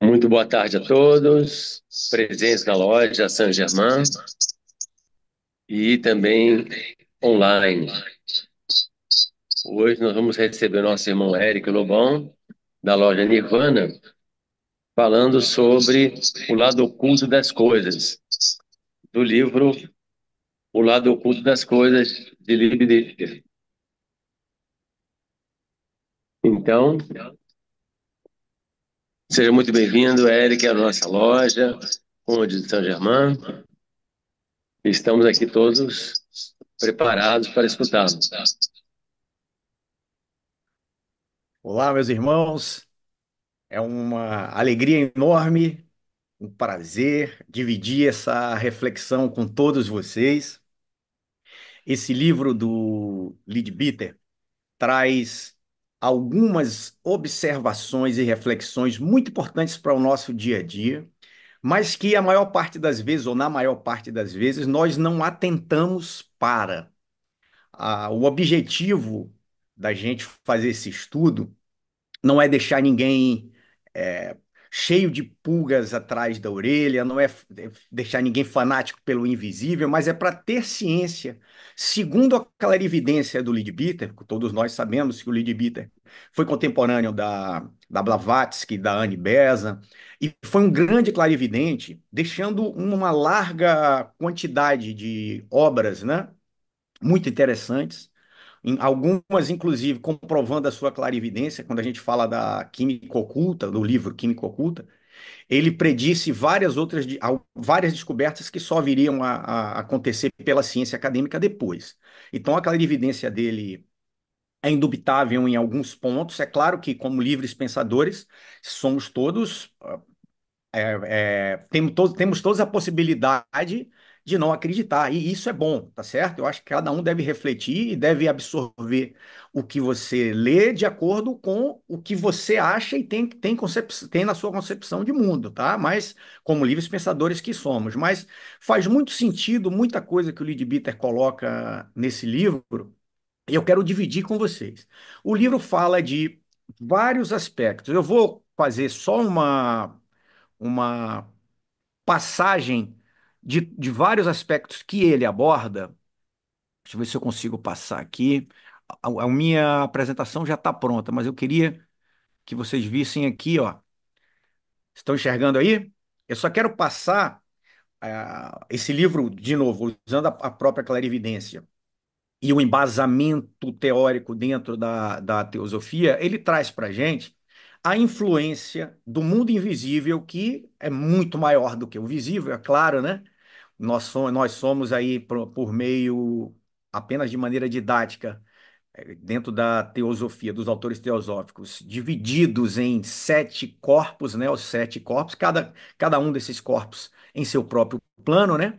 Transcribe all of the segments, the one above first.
Muito boa tarde a todos, presentes na loja Saint-Germain e também online. Hoje nós vamos receber nosso irmão Eric Lobão, da loja Nirvana, falando sobre o lado oculto das coisas, do livro O Lado Oculto das Coisas, de Liv Dichter. Então, seja muito bem-vindo, Eric, à nossa loja, Conde de Saint-Germain. Estamos aqui todos preparados para escutá-lo. Olá, meus irmãos. É uma alegria enorme, um prazer dividir essa reflexão com todos vocês. Esse livro do Leadbeater traz algumas observações e reflexões muito importantes para o nosso dia a dia, mas que a maior parte das vezes, ou na maior parte das vezes, nós não atentamos para. O objetivo da gente fazer esse estudo não é deixar ninguém é, cheio de pulgas atrás da orelha, não é deixar ninguém fanático pelo invisível, mas é para ter ciência. Segundo a clarividência do Leadbeater, todos nós sabemos que o Leadbeater foi contemporâneo da Blavatsky, da Annie Besant, e foi um grande clarividente, deixando uma larga quantidade de obras, né, muito interessantes, algumas, inclusive, comprovando a sua clarividência, quando a gente fala da química oculta, do livro Química Oculta, ele predisse várias descobertas que só viriam a acontecer pela ciência acadêmica depois. Então, a clarividência dele é indubitável em alguns pontos. É claro que, como livres pensadores, somos todos temos todos a possibilidade de não acreditar, e isso é bom, tá certo? Eu acho que cada um deve refletir e deve absorver o que você lê de acordo com o que você acha e tem na sua concepção de mundo, tá? Mas, como livres pensadores que somos, mas faz muito sentido muita coisa que o Leadbeater coloca nesse livro, e eu quero dividir com vocês. O livro fala de vários aspectos. Eu vou fazer só uma passagem de vários aspectos que ele aborda. Deixa eu ver se eu consigo passar aqui. A minha apresentação já está pronta, mas eu queria que vocês vissem aqui, ó. Estão enxergando aí? Eu só quero passar esse livro, de novo, usando a própria clarividência e o embasamento teórico dentro da teosofia, ele traz para a gente a influência do mundo invisível, que é muito maior do que o visível, é claro, né? Nós somos aí por meio, apenas de maneira didática, dentro da teosofia, dos autores teosóficos, divididos em sete corpos, né? Os sete corpos, cada um desses corpos em seu próprio plano, né?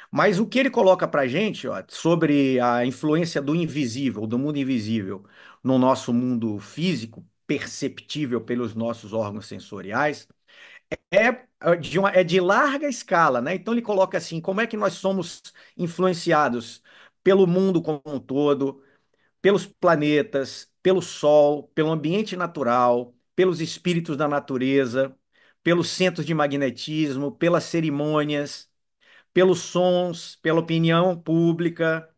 Mas o que ele coloca para a gente, ó, sobre a influência do invisível, do mundo invisível, no nosso mundo físico, perceptível pelos nossos órgãos sensoriais, é de larga escala, né? Então ele coloca assim, como é que nós somos influenciados pelo mundo como um todo, pelos planetas, pelo Sol, pelo ambiente natural, pelos espíritos da natureza, pelos centros de magnetismo, pelas cerimônias, pelos sons, pela opinião pública,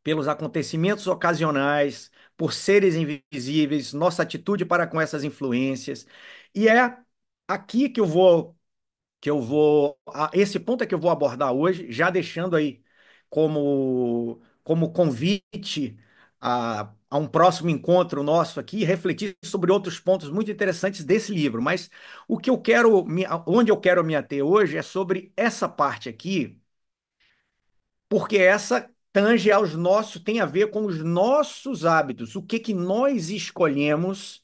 pelos acontecimentos ocasionais, por seres invisíveis, nossa atitude para com essas influências. E é aqui esse ponto é que eu vou abordar hoje, já deixando aí como convite a um próximo encontro nosso aqui, refletir sobre outros pontos muito interessantes desse livro. Mas o que eu quero, onde eu quero me ater hoje é sobre essa parte aqui, porque essa tem a ver com os nossos hábitos, o que que nós escolhemos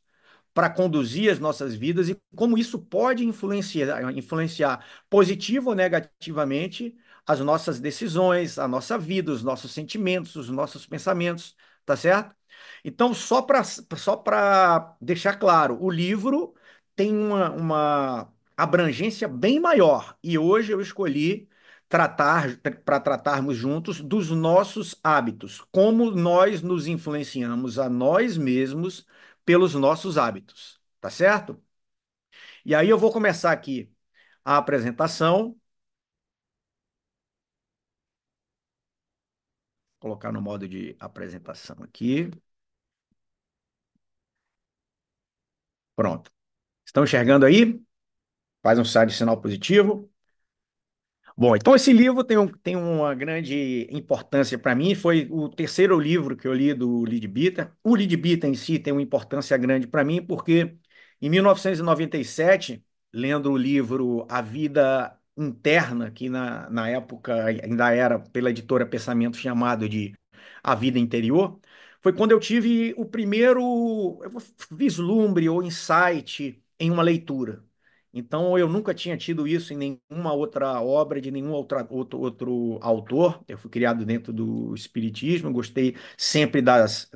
para conduzir as nossas vidas e como isso pode influenciar positivo ou negativamente as nossas decisões, a nossa vida, os nossos sentimentos, os nossos pensamentos, tá certo? Então, só para deixar claro, o livro tem uma abrangência bem maior e hoje eu escolhi para tratarmos juntos dos nossos hábitos, como nós nos influenciamos a nós mesmos pelos nossos hábitos, tá certo? E aí eu vou começar aqui a apresentação, colocar no modo de apresentação aqui. Pronto. Estão enxergando aí? Faz um sinal positivo. Bom, então esse livro tem uma grande importância para mim. Foi o terceiro livro que eu li do Leadbeater. O Leadbeater em si tem uma importância grande para mim, porque em 1997, lendo o livro A Vida Interna, que na época ainda era pela editora Pensamento chamado de A Vida Interior, foi quando eu tive o primeiro vislumbre ou insight em uma leitura. Então, eu nunca tinha tido isso em nenhuma outra obra de nenhum outro autor. Eu fui criado dentro do Espiritismo, gostei sempre das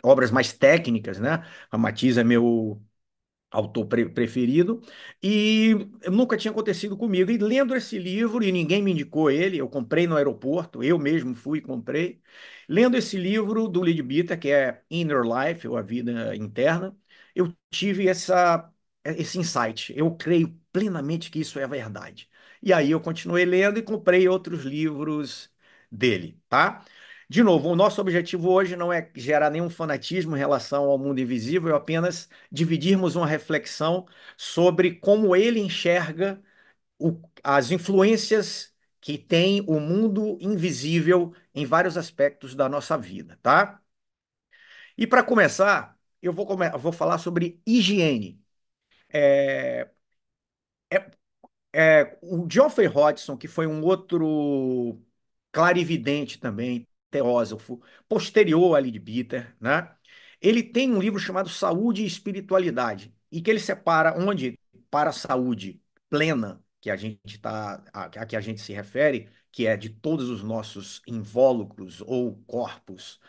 obras mais técnicas, né? Ramatiz é meu autor preferido, e nunca tinha acontecido comigo. E lendo esse livro, e ninguém me indicou ele, eu comprei no aeroporto, eu mesmo fui e comprei. Lendo esse livro do Leadbeater, que é Inner Life, ou A Vida Interna, eu tive esse insight. Eu creio plenamente que isso é verdade. E aí eu continuei lendo e comprei outros livros dele, tá? De novo, o nosso objetivo hoje não é gerar nenhum fanatismo em relação ao mundo invisível, é apenas dividirmos uma reflexão sobre como ele enxerga as influências que tem o mundo invisível em vários aspectos da nossa vida, tá? E para começar, eu vou falar sobre higiene. É, o Geoffrey Hodgson, que foi um outro clarividente também, teósofo, posterior a Leadbeater, né? Ele tem um livro chamado Saúde e Espiritualidade, e que ele separa onde para a saúde plena, que a que a gente se refere, que é de todos os nossos invólucros ou corpos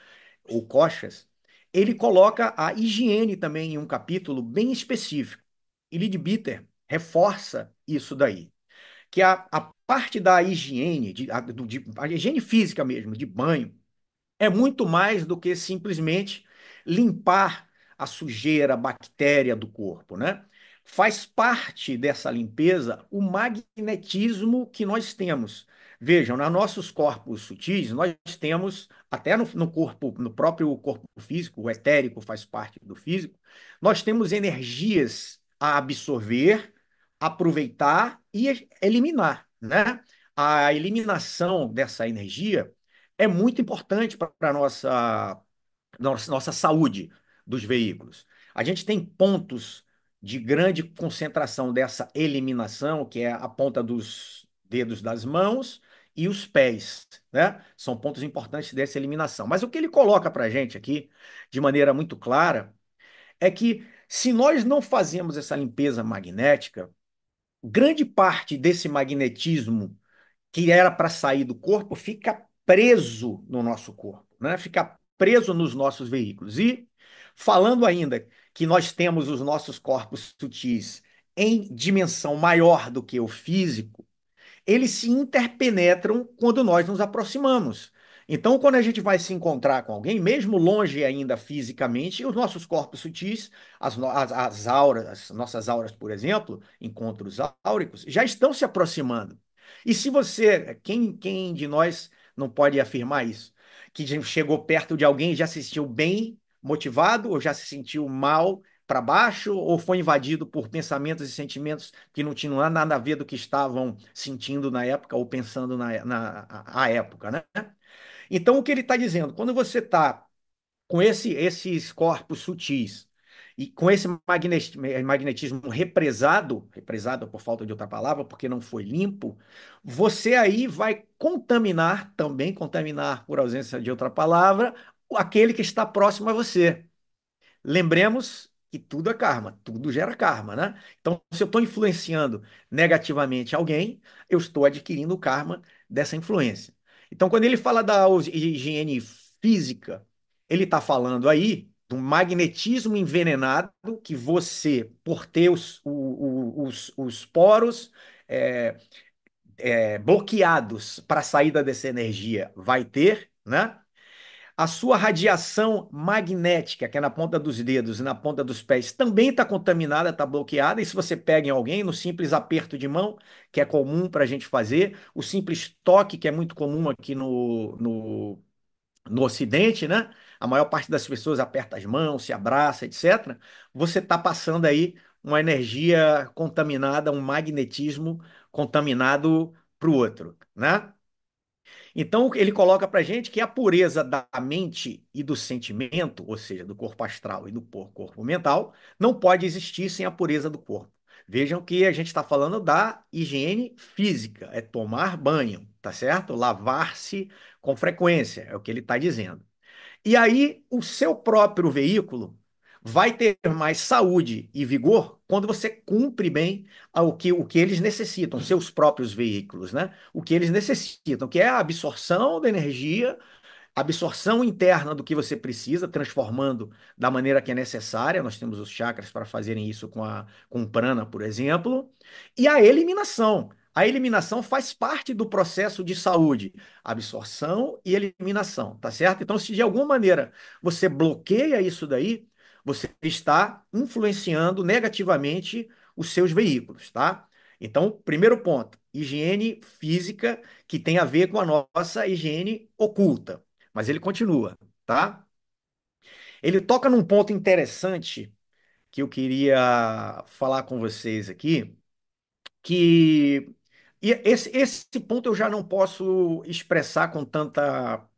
ou coxas, ele coloca a higiene também em um capítulo bem específico. E Leadbeater reforça isso daí, que a parte da higiene, a higiene física mesmo, de banho, é muito mais do que simplesmente limpar a sujeira, a bactéria do corpo, né? Faz parte dessa limpeza o magnetismo que nós temos. Vejam, nos nossos corpos sutis, nós temos, até no corpo, no próprio corpo físico, o etérico faz parte do físico, nós temos energias a absorver, aproveitar e eliminar, né? A eliminação dessa energia é muito importante para a nossa saúde dos veículos. A gente tem pontos de grande concentração dessa eliminação, que é a ponta dos dedos das mãos e os pés, né? São pontos importantes dessa eliminação. Mas o que ele coloca para a gente aqui, de maneira muito clara, é que se nós não fazemos essa limpeza magnética, grande parte desse magnetismo que era para sair do corpo fica preso no nosso corpo, né? Fica preso nos nossos veículos. E falando ainda que nós temos os nossos corpos sutis em dimensão maior do que o físico, eles se interpenetram quando nós nos aproximamos. Então, quando a gente vai se encontrar com alguém, mesmo longe ainda fisicamente, os nossos corpos sutis, as auras, as nossas auras, por exemplo, encontros áuricos, já estão se aproximando. E se você, quem de nós não pode afirmar isso? Que chegou perto de alguém e já se sentiu bem motivado ou já se sentiu mal para baixo ou foi invadido por pensamentos e sentimentos que não tinham nada a ver do que estavam sentindo na época ou pensando a época, né? Então, o que ele está dizendo? Quando você está com esses corpos sutis e com esse magnetismo represado por falta de outra palavra, porque não foi limpo, você aí vai contaminar por ausência de outra palavra, aquele que está próximo a você. Lembremos que tudo é karma, tudo gera karma, né? Então, se eu estou influenciando negativamente alguém, eu estou adquirindo o karma dessa influência. Então, quando ele fala da higiene física, ele está falando aí do magnetismo envenenado que você, por ter os poros, é, bloqueados para a saída dessa energia, vai ter, né? A sua radiação magnética, que é na ponta dos dedos e na ponta dos pés, também está contaminada, está bloqueada. E se você pega em alguém, no simples aperto de mão, que é comum para a gente fazer, o simples toque, que é muito comum aqui no Ocidente, né? A maior parte das pessoas aperta as mãos, se abraça, etc. Você está passando aí uma energia contaminada, um magnetismo contaminado para o outro, né? Então, ele coloca para gente que a pureza da mente e do sentimento, ou seja, do corpo astral e do corpo mental, não pode existir sem a pureza do corpo. Vejam que a gente está falando da higiene física, é tomar banho, tá certo? Lavar-se com frequência, é o que ele está dizendo. E aí, o seu próprio veículo vai ter mais saúde e vigor quando você cumpre bem o que eles necessitam, seus próprios veículos, né? O que eles necessitam, que é a absorção da energia, absorção interna do que você precisa, transformando da maneira que é necessária. Nós temos os chakras para fazerem isso com prana, por exemplo, e a eliminação. A eliminação faz parte do processo de saúde, absorção e eliminação, tá certo? Então, se de alguma maneira você bloqueia isso daí, você está influenciando negativamente os seus veículos, tá? Então, primeiro ponto, higiene física que tem a ver com a nossa higiene oculta. Mas ele continua, tá? Ele toca num ponto interessante que eu queria falar com vocês aqui, que esse ponto eu já não posso expressar com tanta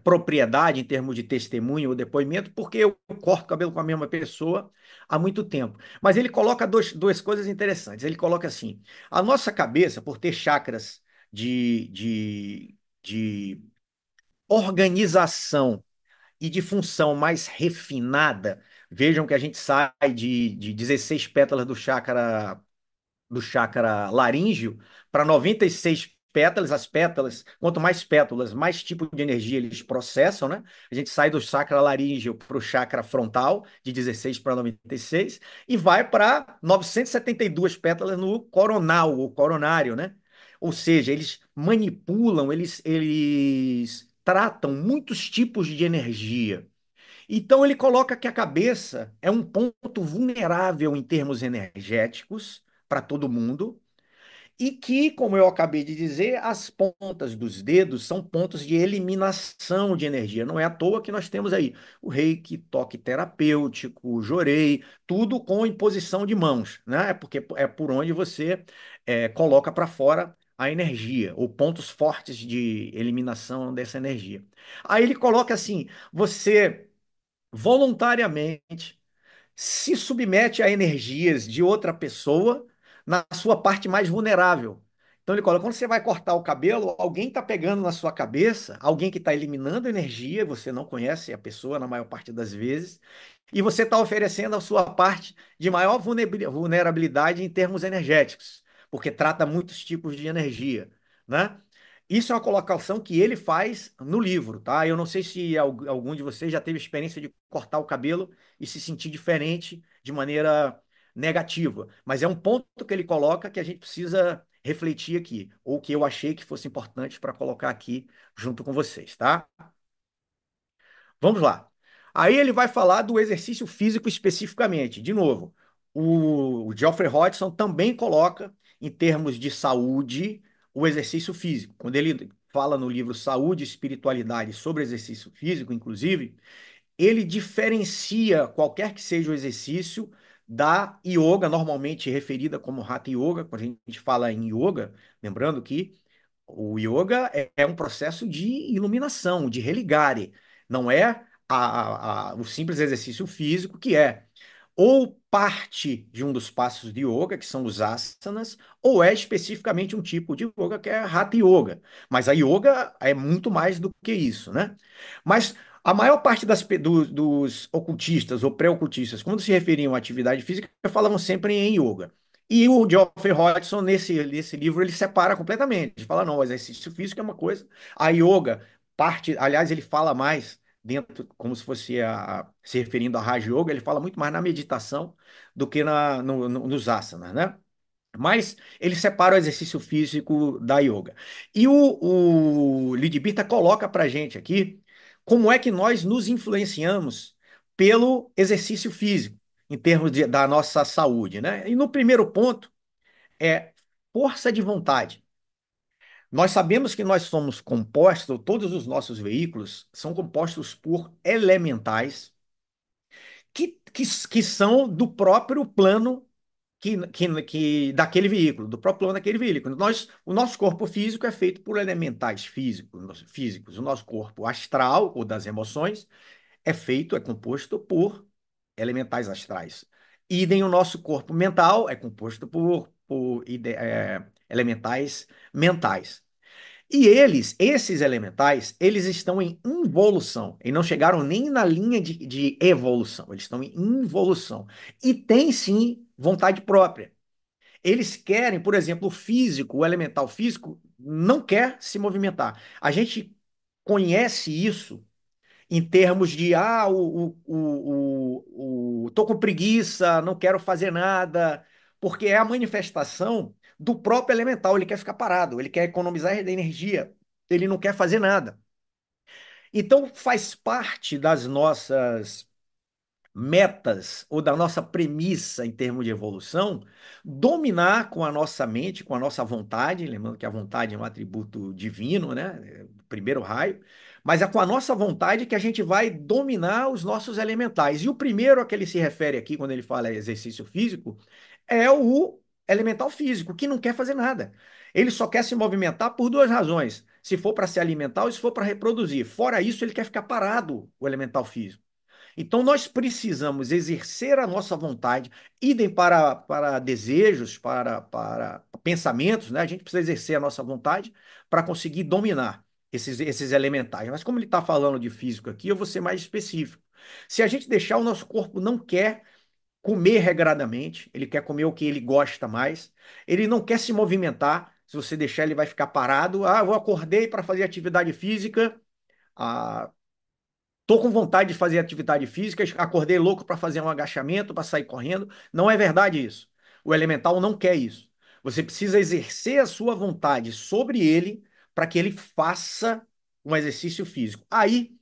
propriedade em termos de testemunho ou depoimento, porque eu corto cabelo com a mesma pessoa há muito tempo. Mas ele coloca duas coisas interessantes. Ele coloca assim: a nossa cabeça, por ter chakras de organização e de função mais refinada, vejam que a gente sai de 16 pétalas do chakra laríngeo para 96 pétalas. As pétalas, quanto mais pétalas, mais tipo de energia eles processam, né? A gente sai do chakra laríngeo para o chakra frontal, de 16 para 96, e vai para 972 pétalas no coronal, ou coronário, né? Ou seja, eles manipulam, eles tratam muitos tipos de energia. Então, ele coloca que a cabeça é um ponto vulnerável em termos energéticos para todo mundo, e que, como eu acabei de dizer, as pontas dos dedos são pontos de eliminação de energia. Não é à toa que nós temos aí o reiki, toque terapêutico, o jorei, tudo com imposição de mãos, né? Porque é por onde você coloca para fora a energia, ou pontos fortes de eliminação dessa energia. Aí ele coloca assim: você voluntariamente se submete a energias de outra pessoa na sua parte mais vulnerável. Então ele coloca, quando você vai cortar o cabelo, alguém está pegando na sua cabeça, alguém que está eliminando energia, você não conhece a pessoa na maior parte das vezes, e você está oferecendo a sua parte de maior vulnerabilidade em termos energéticos, porque trata muitos tipos de energia, né? Isso é uma colocação que ele faz no livro, tá? Eu não sei se algum de vocês já teve experiência de cortar o cabelo e se sentir diferente de maneira negativa, mas é um ponto que ele coloca que a gente precisa refletir aqui, ou que eu achei que fosse importante para colocar aqui junto com vocês, tá? Vamos lá. Aí ele vai falar do exercício físico especificamente. De novo, o Geoffrey Hodgson também coloca, em termos de saúde, o exercício físico. Quando ele fala no livro Saúde e Espiritualidade sobre exercício físico, inclusive, ele diferencia qualquer que seja o exercício da yoga, normalmente referida como Hatha Yoga. Quando a gente fala em yoga, lembrando que o yoga é um processo de iluminação, de religare, não é o simples exercício físico, que é ou parte de um dos passos de yoga, que são os asanas, ou é especificamente um tipo de yoga que é Hatha Yoga. Mas a yoga é muito mais do que isso, né? Mas a maior parte dos ocultistas ou pré-ocultistas, quando se referiam à atividade física, falavam sempre em yoga. E o Geoffrey Hodgson, nesse livro, ele separa completamente. Ele fala, não, o exercício físico é uma coisa, a yoga, parte, aliás, ele fala mais dentro, como se fosse se referindo a Raja Yoga, ele fala muito mais na meditação do que nos asanas, né? Mas ele separa o exercício físico da yoga. E o Lidbita coloca para gente aqui como é que nós nos influenciamos pelo exercício físico, em termos da nossa saúde, né? E no primeiro ponto é força de vontade. Nós sabemos que nós somos compostos, todos os nossos veículos são compostos por elementais que são do próprio plano daquele veículo, do próprio plano daquele veículo. O nosso corpo físico é feito por elementais físicos. O nosso corpo astral, ou das emoções, é composto por elementais astrais. Idem, o nosso corpo mental é composto por elementais mentais. E esses elementais, eles estão em involução. E não chegaram nem na linha de evolução. Eles estão em involução. E tem sim vontade própria. Eles querem, por exemplo, o elemental físico, não quer se movimentar. A gente conhece isso em termos de tô com preguiça, não quero fazer nada, porque é a manifestação do próprio elemental, ele quer ficar parado, ele quer economizar energia, ele não quer fazer nada. Então faz parte das nossas metas ou da nossa premissa em termos de evolução, dominar com a nossa mente, com a nossa vontade, lembrando que a vontade é um atributo divino, né? É o primeiro raio, mas é com a nossa vontade que a gente vai dominar os nossos elementais. E o primeiro a que ele se refere aqui, quando ele fala exercício físico, é o elemental físico, que não quer fazer nada. Ele só quer se movimentar por duas razões: se for para se alimentar ou se for para reproduzir. Fora isso, ele quer ficar parado, o elemental físico. Então, nós precisamos exercer a nossa vontade, idem para desejos, para pensamentos, né? A gente precisa exercer a nossa vontade para conseguir dominar esses elementais. Mas, como ele está falando de físico aqui, eu vou ser mais específico. Se a gente deixar, o nosso corpo não quer comer regradamente, ele quer comer o que ele gosta mais, ele não quer se movimentar. Se você deixar, ele vai ficar parado. Ah, eu acordei para fazer atividade física. Ah, tô com vontade de fazer atividade física, acordei louco para fazer um agachamento, para sair correndo. Não é verdade isso. O elemental não quer isso. Você precisa exercer a sua vontade sobre ele para que ele faça um exercício físico. Aí,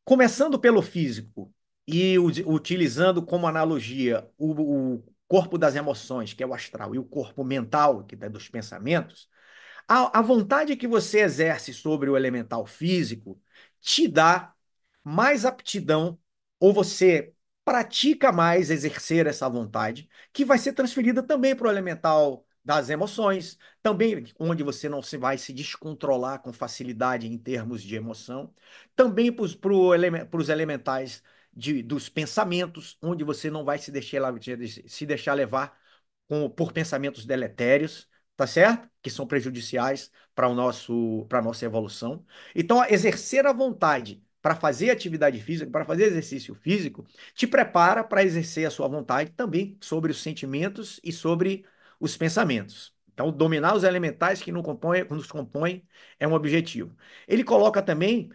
começando pelo físico e utilizando como analogia o corpo das emoções, que é o astral, e o corpo mental, que é dos pensamentos, a vontade que você exerce sobre o elemental físico te dá mais aptidão, ou você pratica mais exercer essa vontade, que vai ser transferida também para o elemental das emoções, também onde você não se vai se descontrolar com facilidade em termos de emoção, também para os elementais dos pensamentos, onde você não vai se deixar levar por pensamentos deletérios, tá certo? Que são prejudiciais para a nossa evolução. Então, exercer a vontade para fazer atividade física, para fazer exercício físico, te prepara para exercer a sua vontade também sobre os sentimentos e sobre os pensamentos. Então, dominar os elementais que nos compõem é um objetivo. Ele coloca também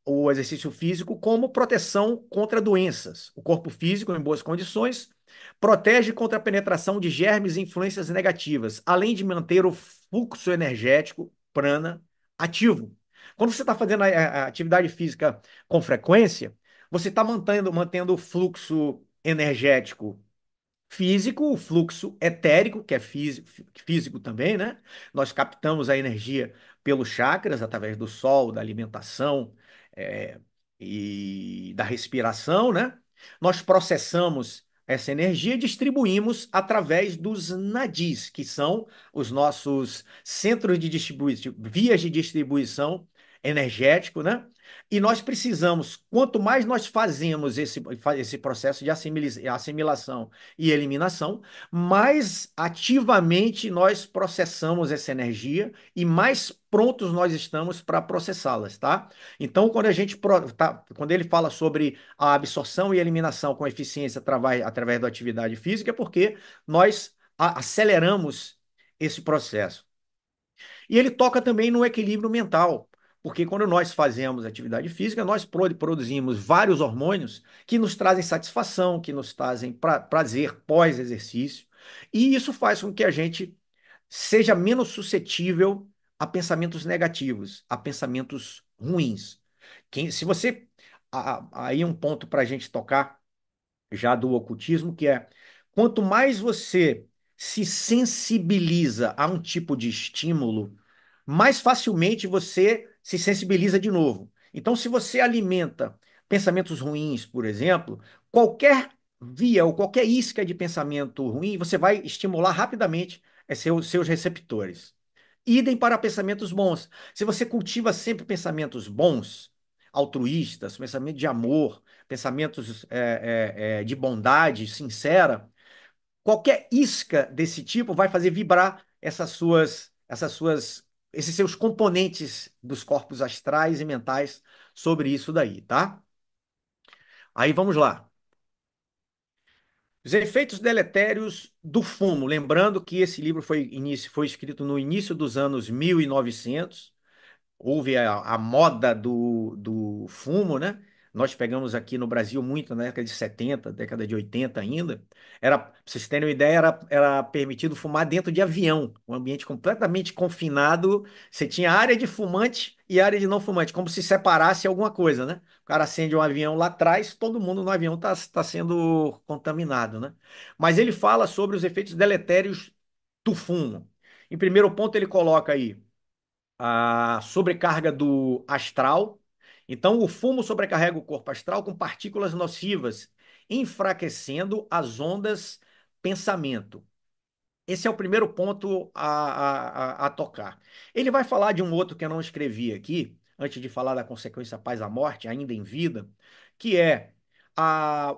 o exercício físico como proteção contra doenças. O corpo físico, em boas condições, protege contra a penetração de germes e influências negativas, além de manter o fluxo energético, prana, ativo. Quando você está fazendo a atividade física com frequência, você está mantendo o fluxo energético físico, o fluxo etérico, que é físico também, né? Nós captamos a energia pelos chakras, através do sol, da alimentação, é, e da respiração, né? Nós processamos essa energia e distribuímos através dos nadis, que são os nossos centros de distribuição, vias de distribuição energético, né? E nós precisamos, quanto mais nós fazemos esse processo de assimilação e eliminação, mais ativamente nós processamos essa energia e mais prontos nós estamos para processá-las, tá? Então, quando ele fala sobre a absorção e eliminação com eficiência através da atividade física, é porque nós aceleramos esse processo. E ele toca também no equilíbrio mental, porque quando nós fazemos atividade física, nós produzimos vários hormônios que nos trazem satisfação, que nos trazem prazer pós-exercício, e isso faz com que a gente seja menos suscetível a pensamentos negativos, a pensamentos ruins. Se você. Aí um ponto para a gente tocar já do ocultismo, que é quanto mais você se sensibiliza a um tipo de estímulo, mais facilmente você se sensibiliza de novo. Então, se você alimenta pensamentos ruins, por exemplo, qualquer via ou qualquer isca de pensamento ruim, você vai estimular rapidamente seus receptores. Idem para pensamentos bons. Se você cultiva sempre pensamentos bons, altruístas, pensamento de amor, pensamentos de bondade sincera, qualquer isca desse tipo vai fazer vibrar esses seus componentes dos corpos astrais e mentais sobre isso daí, tá? Aí vamos lá. Os efeitos deletérios do fumo. Lembrando que esse livro foi escrito no início dos anos 1900. Houve a moda do fumo, né? Nós pegamos aqui no Brasil muito na década de 70, década de 80 ainda. Pra vocês terem uma ideia, era permitido fumar dentro de avião, um ambiente completamente confinado. Você tinha área de fumante e área de não fumante, como se separasse alguma coisa, né? O cara acende um avião lá atrás, todo mundo no avião está sendo contaminado, né? Mas ele fala sobre os efeitos deletérios do fumo. Em primeiro ponto, ele coloca aí a sobrecarga do astral. Então, o fumo sobrecarrega o corpo astral com partículas nocivas, enfraquecendo as ondas pensamento. Esse é o primeiro ponto a tocar. Ele vai falar de um outro que eu não escrevi aqui, antes de falar da consequência paz à morte, ainda em vida, que é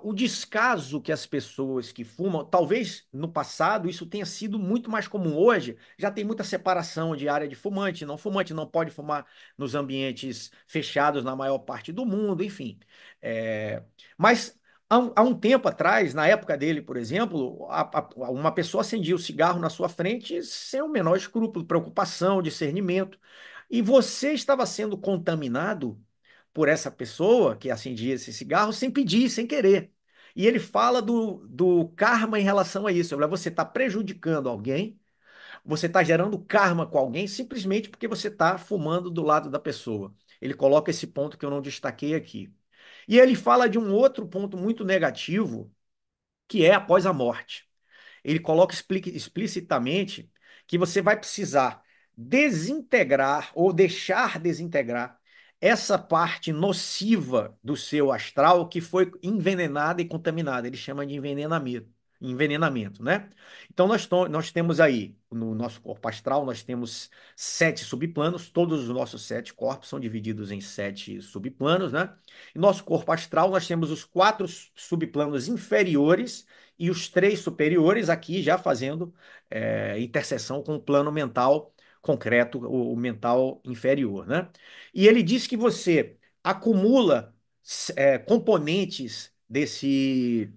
o descaso que as pessoas que fumam, talvez no passado isso tenha sido muito mais comum. Hoje já tem muita separação de área de fumante, não pode fumar nos ambientes fechados na maior parte do mundo, enfim. Mas há um tempo atrás, na época dele, por exemplo, uma pessoa acendia o cigarro na sua frente sem o menor escrúpulo, preocupação, discernimento. E você estava sendo contaminado por essa pessoa que acendia esse cigarro sem pedir, sem querer. E ele fala do karma em relação a isso. Você está prejudicando alguém, você está gerando karma com alguém simplesmente porque você está fumando do lado da pessoa. Ele coloca esse ponto que eu não destaquei aqui. E ele fala de um outro ponto muito negativo, que é após a morte. Ele coloca explicitamente que você vai precisar desintegrar ou deixar desintegrar essa parte nociva do seu astral que foi envenenada e contaminada. Ele chama de envenenamento, né? Então nós temos aí no nosso corpo astral nós temos 7 subplanos. Todos os nossos 7 corpos são divididos em 7 subplanos, né? E nosso corpo astral nós temos os 4 subplanos inferiores e os 3 superiores aqui já fazendo interseção com o plano mental concreto, o mental inferior, né? E ele diz que você acumula componentes desse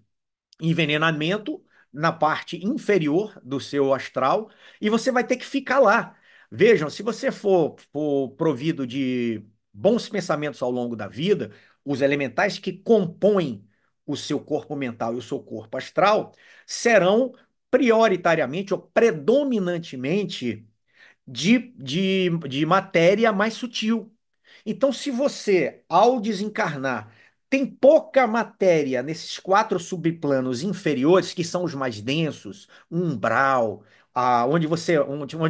envenenamento na parte inferior do seu astral e você vai ter que ficar lá. Vejam, se você for provido de bons pensamentos ao longo da vida, os elementais que compõem o seu corpo mental e o seu corpo astral serão prioritariamente ou predominantemente de matéria mais sutil. Então, se você, ao desencarnar, tem pouca matéria nesses 4 subplanos inferiores, que são os mais densos, o umbral, onde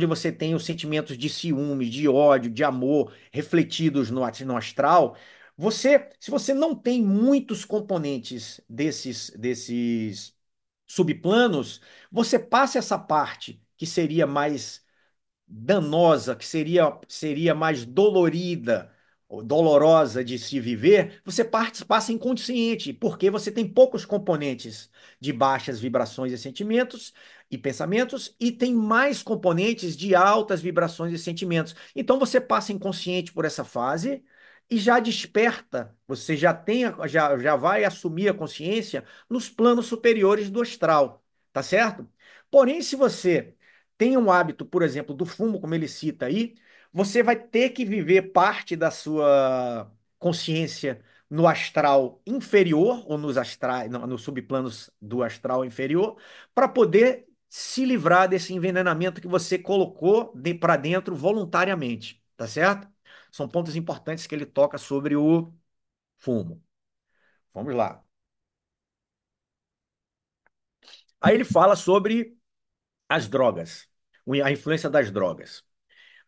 você tem os sentimentos de ciúme, de ódio, de amor refletidos no astral, se você não tem muitos componentes desses subplanos, você passa essa parte que seria mais danosa, que seria mais dolorida, ou dolorosa de se viver, você passa inconsciente, porque você tem poucos componentes de baixas vibrações e sentimentos e pensamentos, e tem mais componentes de altas vibrações e sentimentos. Então você passa inconsciente por essa fase e já desperta, você já vai assumir a consciência nos planos superiores do astral, tá certo? Porém, se você tem um hábito, por exemplo, do fumo, como ele cita aí, você vai ter que viver parte da sua consciência no astral inferior, ou nos subplanos do astral inferior, para poder se livrar desse envenenamento que você colocou para dentro voluntariamente, tá certo? São pontos importantes que ele toca sobre o fumo. Vamos lá. Aí ele fala sobre as drogas, a influência das drogas.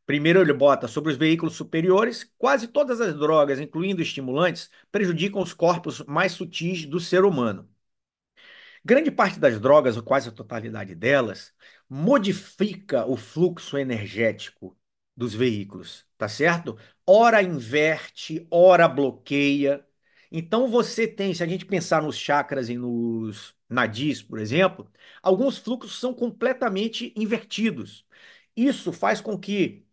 Primeiro, ele bota sobre os veículos superiores. Quase todas as drogas, incluindo estimulantes, prejudicam os corpos mais sutis do ser humano. Grande parte das drogas, ou quase a totalidade delas, modifica o fluxo energético dos veículos, tá certo? Ora inverte, ora bloqueia. Então você tem, se a gente pensar nos chakras e nos nadis, por exemplo, alguns fluxos são completamente invertidos. Isso faz com que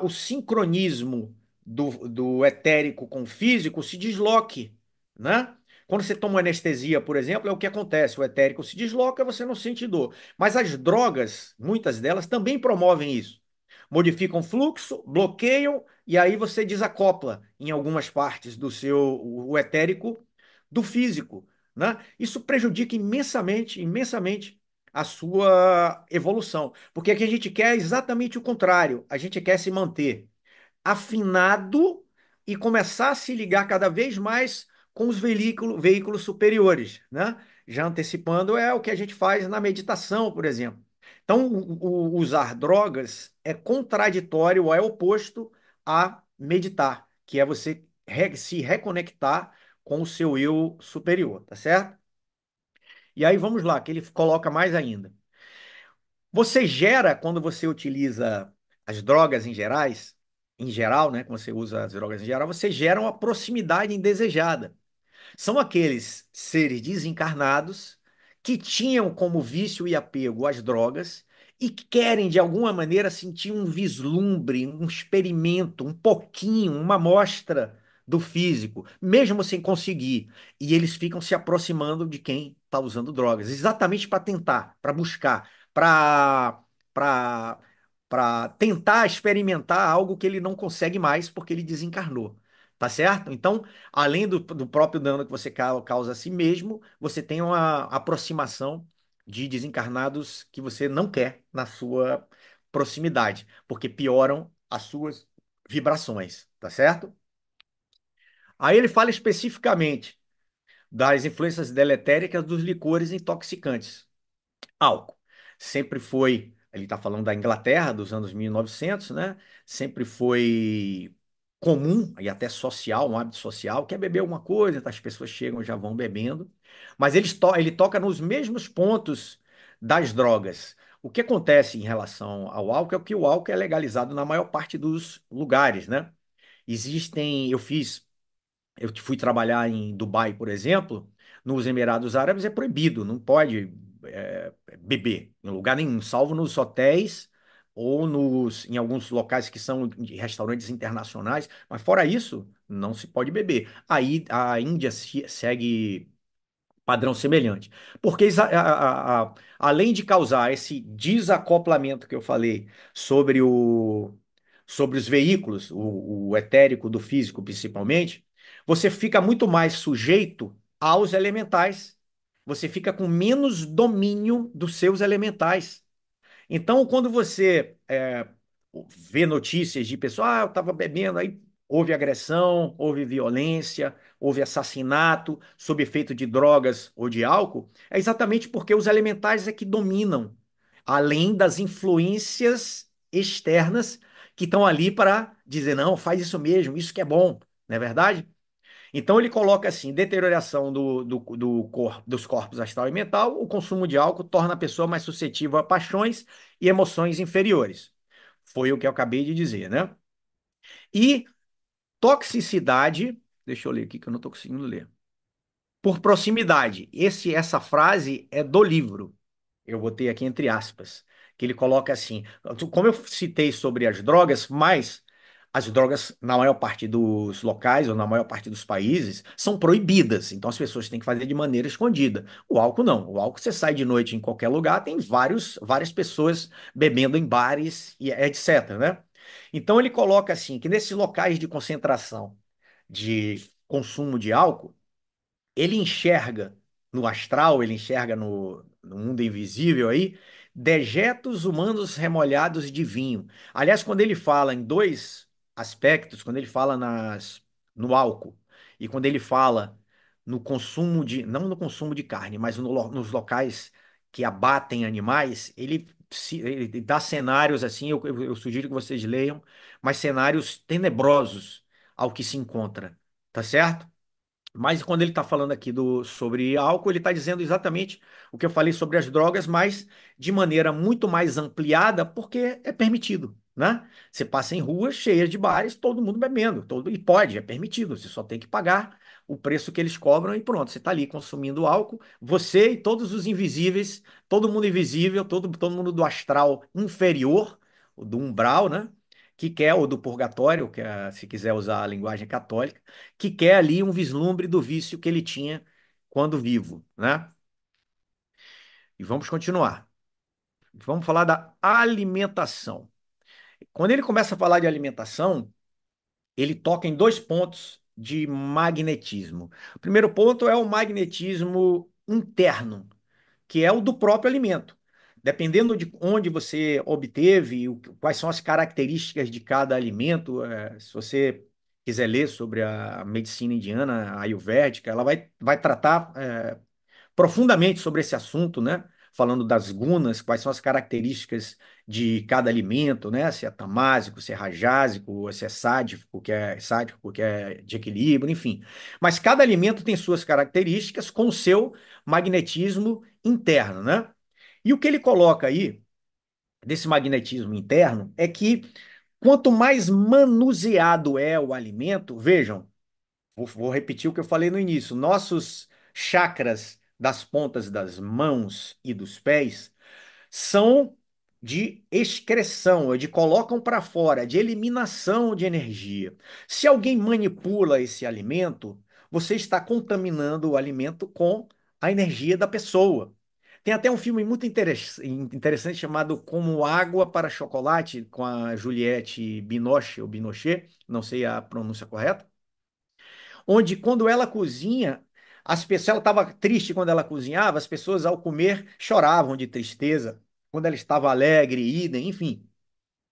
o sincronismo do etérico com o físico se desloque, né? Quando você toma anestesia, por exemplo, é o que acontece. O etérico se desloca, você não sente dor. Mas as drogas, muitas delas, também promovem isso. Modificam o fluxo, bloqueiam, e aí você desacopla em algumas partes do seu o etérico do físico, né? Isso prejudica imensamente, imensamente a sua evolução. Porque o que a gente quer é exatamente o contrário. A gente quer se manter afinado e começar a se ligar cada vez mais com os veículos superiores, né? Já antecipando é o que a gente faz na meditação, por exemplo. Então, usar drogas é contraditório, é oposto a meditar, que é você se reconectar com o seu eu superior, tá certo? E aí vamos lá, que ele coloca mais ainda. Você gera, quando você utiliza as drogas em geral, né? Quando você usa as drogas em geral, você gera uma proximidade indesejada. São aqueles seres desencarnados que tinham como vício e apego as drogas e que querem, de alguma maneira, sentir um vislumbre, um experimento, um pouquinho, uma amostra do físico, mesmo sem conseguir. E eles ficam se aproximando de quem está usando drogas, exatamente para tentar, para buscar, para para tentar experimentar algo que ele não consegue mais porque ele desencarnou. Tá certo? Então, além do próprio dano que você causa a si mesmo, você tem uma aproximação de desencarnados que você não quer na sua proximidade, porque pioram as suas vibrações, tá certo? Aí ele fala especificamente das influências deletéricas dos licores intoxicantes. Álcool. Sempre foi, ele está falando da Inglaterra dos anos 1900, né? Sempre foi comum e até social, um hábito social, que é beber alguma coisa, tá? As pessoas chegam e já vão bebendo. Mas ele toca nos mesmos pontos das drogas. O que acontece em relação ao álcool é que o álcool é legalizado na maior parte dos lugares, né? Existem, eu fui trabalhar em Dubai, por exemplo, nos Emirados Árabes é proibido, não pode beber em lugar nenhum, salvo nos hotéis ou em alguns locais que são de restaurantes internacionais, mas fora isso, não se pode beber. Aí a Índia segue padrão semelhante. Porque além de causar esse desacoplamento que eu falei sobre sobre os veículos, o etérico do físico principalmente, você fica muito mais sujeito aos elementais. Você fica com menos domínio dos seus elementais. Então, quando você vê notícias de pessoas, eu estava bebendo, aí houve agressão, houve violência, houve assassinato sob efeito de drogas ou de álcool, é exatamente porque os elementais é que dominam, além das influências externas que estão ali para dizer, não, faz isso mesmo, isso que é bom, não é verdade? Então ele coloca assim: deterioração dos corpos astral e mental, o consumo de álcool torna a pessoa mais suscetível a paixões e emoções inferiores. Foi o que eu acabei de dizer, né? E toxicidade, deixa eu ler aqui que eu não estou conseguindo ler. Por proximidade. Essa frase é do livro. Eu botei aqui entre aspas, que ele coloca assim, como eu citei sobre as drogas, mas as drogas, na maior parte dos locais ou na maior parte dos países, são proibidas. Então as pessoas têm que fazer de maneira escondida. O álcool não. O álcool você sai de noite em qualquer lugar, tem várias pessoas bebendo em bares e etc, né? Então ele coloca assim, que nesses locais de concentração de consumo de álcool, ele enxerga no astral, ele enxerga no mundo invisível aí, dejetos humanos remolhados de vinho. Aliás, quando ele fala em dois aspectos, quando ele fala no álcool e quando ele fala no consumo de, não no consumo de carne, mas nos locais que abatem animais, ele dá cenários assim, eu sugiro que vocês leiam, mas cenários tenebrosos ao que se encontra, tá certo? Mas quando ele está falando aqui sobre álcool, ele está dizendo exatamente o que eu falei sobre as drogas, mas de maneira muito mais ampliada, porque é permitido, né? Você passa em ruas cheias de bares, todo mundo bebendo, e pode, é permitido, você só tem que pagar o preço que eles cobram e pronto, você está ali consumindo álcool, você e todos os invisíveis, todo mundo invisível, todo mundo do astral inferior, do umbral, né? Que quer, ou do purgatório, que é, se quiser usar a linguagem católica, que quer ali um vislumbre do vício que ele tinha quando vivo, né? E vamos continuar. Vamos falar da alimentação. Quando ele começa a falar de alimentação, ele toca em dois pontos de magnetismo. O primeiro ponto é o magnetismo interno, que é o do próprio alimento. Dependendo de onde você obteve, quais são as características de cada alimento, se você quiser ler sobre a medicina indiana, a ayurvédica, ela vai tratar profundamente sobre esse assunto, né? Falando das gunas, quais são as características de cada alimento, né? Se é tamásico, se é rajásico, se é sádico, que é de equilíbrio, enfim. Mas cada alimento tem suas características com o seu magnetismo interno, né? E o que ele coloca aí desse magnetismo interno é que quanto mais manuseado é o alimento, vejam, vou repetir o que eu falei no início. Nossos chakras das pontas das mãos e dos pés são de excreção, de colocam para fora, de eliminação de energia. Se alguém manipula esse alimento, você está contaminando o alimento com a energia da pessoa. Tem até um filme muito interessante chamado Como Água para Chocolate, com a Juliette Binoche, ou Binochet, não sei a pronúncia correta, onde quando ela cozinha, as pessoas, ela estava triste quando ela cozinhava, as pessoas ao comer choravam de tristeza. Quando ela estava alegre, idem, enfim.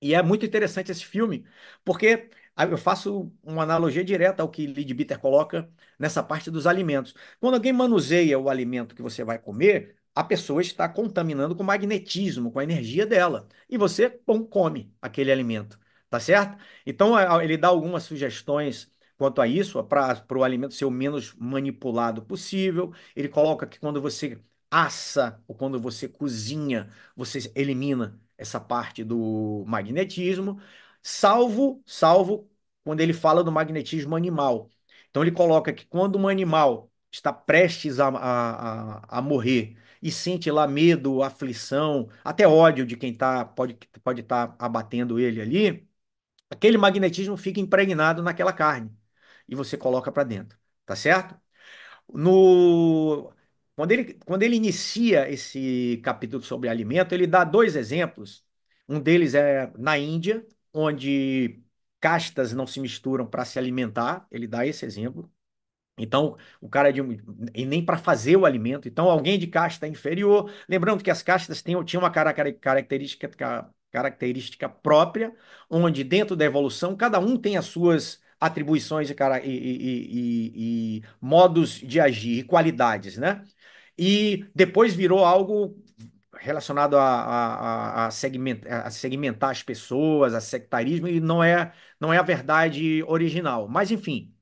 E é muito interessante esse filme, porque eu faço uma analogia direta ao que Lead Bitter coloca nessa parte dos alimentos. Quando alguém manuseia o alimento que você vai comer, a pessoa está contaminando com magnetismo, com a energia dela. E você, pum, come aquele alimento, tá certo? Então, ele dá algumas sugestões quanto a isso, para o alimento ser o menos manipulado possível. Ele coloca que quando você assa ou quando você cozinha, você elimina essa parte do magnetismo, salvo quando ele fala do magnetismo animal. Então ele coloca que quando um animal está prestes a morrer e sente lá medo, aflição, até ódio de quem pode estar abatendo ele ali, aquele magnetismo fica impregnado naquela carne e você coloca para dentro, tá certo? No, quando ele inicia esse capítulo sobre alimento, ele dá dois exemplos. Um deles é na Índia, onde castas não se misturam para se alimentar. Ele dá esse exemplo. Então, o cara e nem para fazer o alimento. Então, alguém de casta inferior. Lembrando que as castas tinham uma característica própria, onde dentro da evolução, cada um tem as suas atribuições e modos de agir, e qualidades, né? E depois virou algo relacionado a segmentar as pessoas, a sectarismo, e não é a verdade original. Mas, enfim,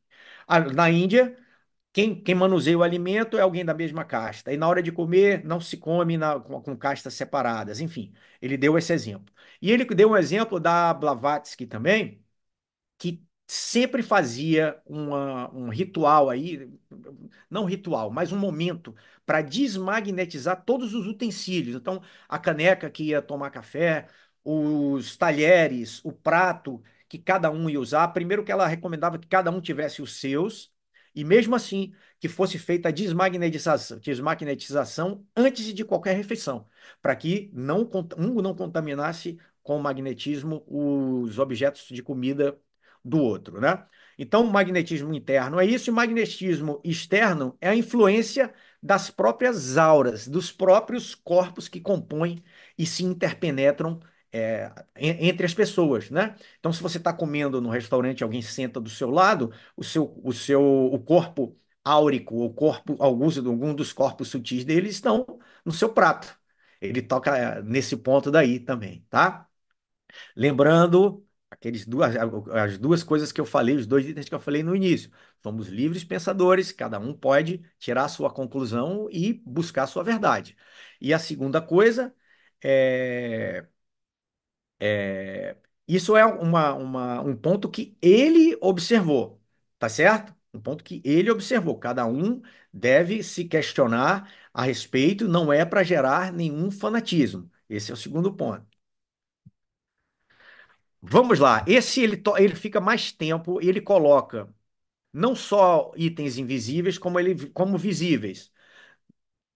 na Índia. Quem manuseia o alimento é alguém da mesma casta. E na hora de comer, não se come com castas separadas. Enfim, ele deu esse exemplo. E ele deu um exemplo da Blavatsky também, que sempre fazia um ritual aí, não ritual, mas um momento para desmagnetizar todos os utensílios. Então, a caneca que ia tomar café, os talheres, o prato que cada um ia usar. Primeiro que ela recomendava que cada um tivesse os seus, e mesmo assim que fosse feita a desmagnetização antes de qualquer refeição, para que um não contaminasse com o magnetismo os objetos de comida do outro, né? Então, o magnetismo interno é isso, e o magnetismo externo é a influência das próprias auras, dos próprios corpos que compõem e se interpenetram entre as pessoas, né? Então, se você está comendo no restaurante, alguém senta do seu lado, o corpo áurico, o corpo, algum dos corpos sutis dele estão no seu prato. Ele toca nesse ponto daí também, tá? Lembrando as duas coisas que eu falei, os dois itens que eu falei no início. Somos livres pensadores, cada um pode tirar a sua conclusão e buscar a sua verdade. E a segunda coisa é, é, isso é um ponto que ele observou, tá certo? Um ponto que ele observou. Cada um deve se questionar a respeito, não é para gerar nenhum fanatismo. Esse é o segundo ponto. Vamos lá. Esse ele fica mais tempo e ele coloca não só itens invisíveis, como visíveis.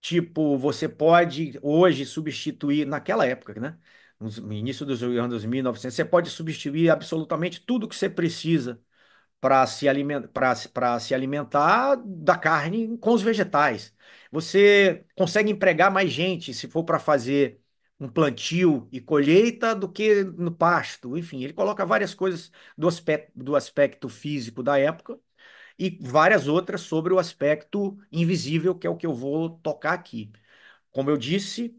Tipo, você pode hoje substituir, naquela época, né? No início dos anos 1900, você pode substituir absolutamente tudo que você precisa para se alimentar da carne com os vegetais. Você consegue empregar mais gente se for para fazer um plantio e colheita do que no pasto. Enfim, ele coloca várias coisas do aspecto físico da época e várias outras sobre o aspecto invisível, que é o que eu vou tocar aqui. Como eu disse,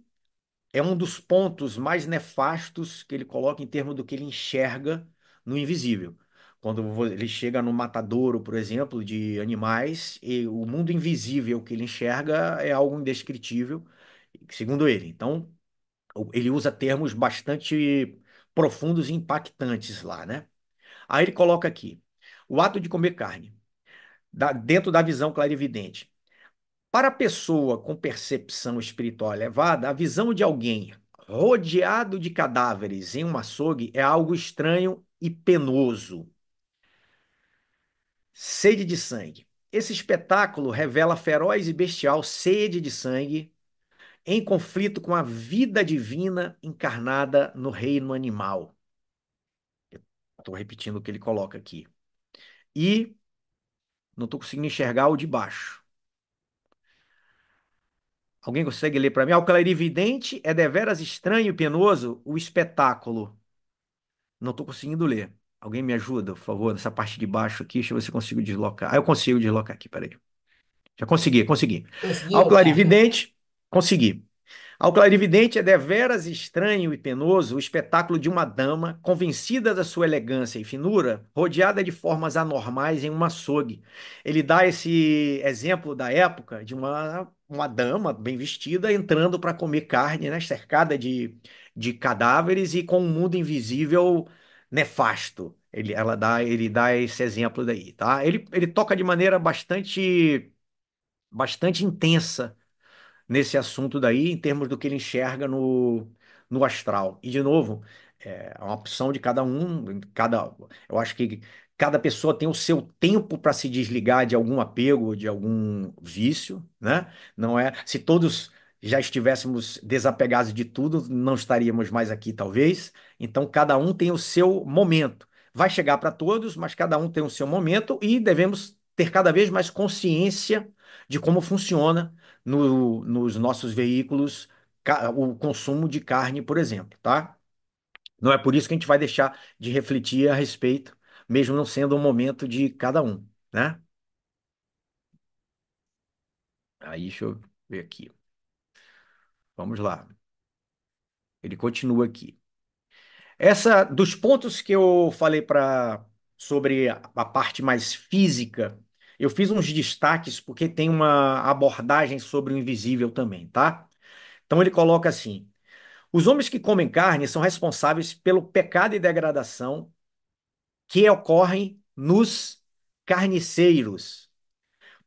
é um dos pontos mais nefastos que ele coloca em termos do que ele enxerga no invisível. Quando ele chega no matadouro, por exemplo, de animais, e o mundo invisível que ele enxerga é algo indescritível, segundo ele. Então, ele usa termos bastante profundos e impactantes lá, né? Aí ele coloca aqui: o ato de comer carne, dentro da visão clarividente. Para a pessoa com percepção espiritual elevada, a visão de alguém rodeado de cadáveres em um açougue é algo estranho e penoso. Sede de sangue. Esse espetáculo revela feroz e bestial sede de sangue em conflito com a vida divina encarnada no reino animal. Estou repetindo o que ele coloca aqui. E não estou conseguindo enxergar o de baixo. Alguém consegue ler para mim? Ao clarividente é deveras estranho e penoso o espetáculo. Não estou conseguindo ler. Alguém me ajuda, por favor, nessa parte de baixo aqui. Deixa eu ver se eu consigo deslocar. Ah, eu consigo deslocar aqui, peraí. Já consegui, consegui. Ao Conseguiu, cara? clarividente, consegui. Ao clarividente é deveras estranho e penoso o espetáculo de uma dama, convencida da sua elegância e finura, rodeada de formas anormais em um açougue. Ele dá esse exemplo da época de uma dama bem vestida entrando para comer carne, né, cercada de cadáveres e com um mundo invisível nefasto. Ele dá esse exemplo daí, tá? Ele toca de maneira bastante intensa nesse assunto daí, em termos do que ele enxerga no astral. E, de novo, é uma opção de cada um, eu acho que cada pessoa tem o seu tempo para se desligar de algum apego, de algum vício, né? Não é? Se todos já estivéssemos desapegados de tudo, não estaríamos mais aqui, talvez. Então, cada um tem o seu momento. Vai chegar para todos, mas cada um tem o seu momento e devemos ter cada vez mais consciência de como funciona nos nossos veículos o consumo de carne, por exemplo, tá? Não é por isso que a gente vai deixar de refletir a respeito, mesmo não sendo um momento de cada um, né? Aí, deixa eu ver aqui. Vamos lá. Ele continua aqui. Essa dos pontos que eu falei para sobre a parte mais física, eu fiz uns destaques porque tem uma abordagem sobre o invisível também, tá? Então ele coloca assim: os homens que comem carne são responsáveis pelo pecado e degradação que ocorrem nos carniceiros.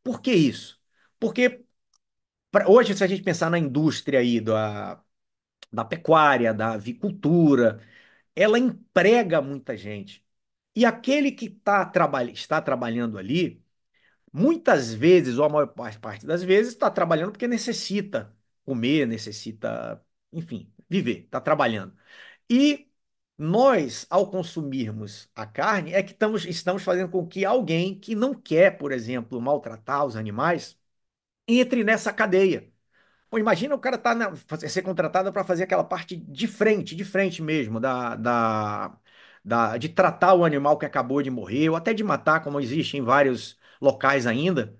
Por que isso? Porque hoje, se a gente pensar na indústria aí da pecuária, da avicultura, ela emprega muita gente. E aquele que está trabalhando ali, muitas vezes, ou a maior parte das vezes, está trabalhando porque necessita comer, necessita, enfim, viver, está trabalhando. E nós, ao consumirmos a carne, é que estamos fazendo com que alguém que não quer, por exemplo, maltratar os animais, entre nessa cadeia. Pô, imagina o cara ser contratado para fazer aquela parte de frente mesmo, de tratar o animal que acabou de morrer, ou até de matar, como existe em vários locais ainda.